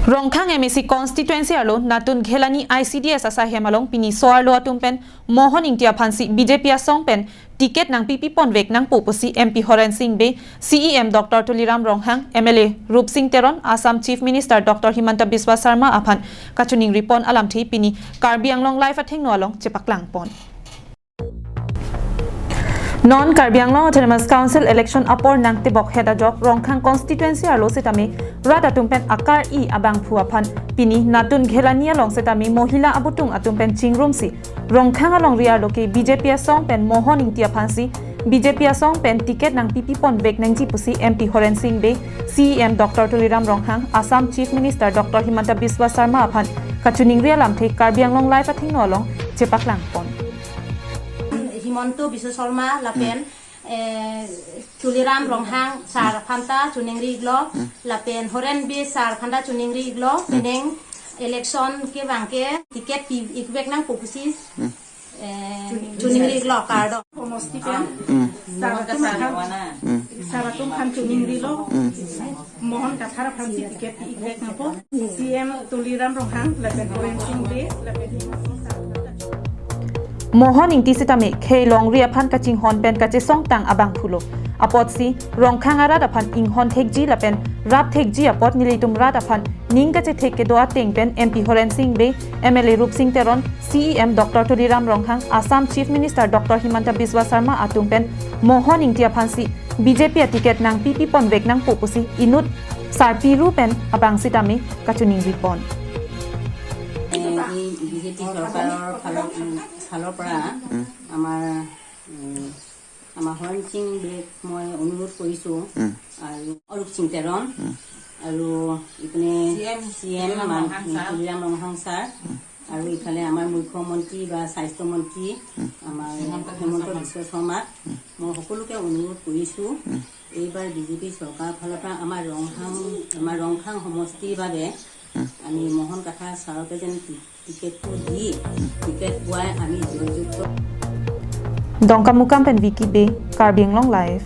Rongkhang MSC constituency alo natun ghelani ICDS asa hemalong pini soar lo atumpen mohon ingtia phansi BJP asong pen ticket nang PP ponvek nang pupusi MP Horen Singh be CEM Dr Tuliram Rongkhang MLA Rup Singh Teron Assam Chief Minister Dr Himanta Biswa Sarma aphan kachuning ripon alam thi pini Karbi Anglong live athing no along chepaklang pon Non Karbi Anglong Autonomous Council election apor nang tibok heda jok Rongkhang constituency alo setami rada tumpen akar I abang phuaphan pini natun ghelania long setami mohila abutung atumpen chingrum si Rongkhang along ria loke BJP asong pen mohon ingtia phansi BJP asong pen ticket nang PP pon bek nang ji pusi MP Horen Singh be CEM Dr Tuliram Rongkhang Assam Chief Minister Dr Himanta Biswa Sarma aphan kachuning ria lam the Karbi Anglong live athing no along chepaklang pon Himanto Biswa Sarma lapen Tuliram Rongkhang sar phanta chuningri glo lapen Horen bi sar phanta chuningri glo peneng election ke bangke ticket ikbek nang popusi chuningri glo kardo Mosti pen saratum khan chuningri lo mohon kathara phansi ticket ikbek napo CM Tuliram Rongkhang lapen Horen Singh be lapen Mohon ingti sitame khelong ria phan kaching hon pen kache song tang abang phulo apot si Rongkhang ara da phan ing hon thekji lapen rap thekji apot nilitum ra da phan ning kache thek ke doa teng pen MP Horen Singh be MLA Rup Singh Teron CEM Dr Tuliram Rongkhang Assam Chief Minister Dr Himanta Biswa Sarma atung pen mohon ingti phansi BJP ticket nang PP pon vek nang popusi inut sarpi ru pen abang sitame kachuning ripon BJP চৰকাৰৰ ফালৰ পৰা আমাৰ হৰণ Singh back মই অনুৰোধ কৰিছোঁ আৰু অৰূপ সিং তেৰণ আৰু ইপিনে CM তুলিৰাম ৰংখাং ছাৰ আৰু ইফালে আমাৰ মুখ্যমন্ত্ৰী বা স্বাস্থ্যমন্ত্ৰী আমাৰ হিমন্ত বিশ্ব শৰ্মাক মই সকলোকে অনুৰোধ কৰিছোঁ এইবাৰ BJP চৰকাৰৰ ফালৰ পৰা আমাৰ ৰংখাং সমষ্টিৰ বাবে আমি মোহন কাঠা ছাৰকে যেন টিকেটটো দি টিকেট পোৱাই আমি জয়যুক্ত Dongkam Mukam pen Wiki be Karbi Anglong live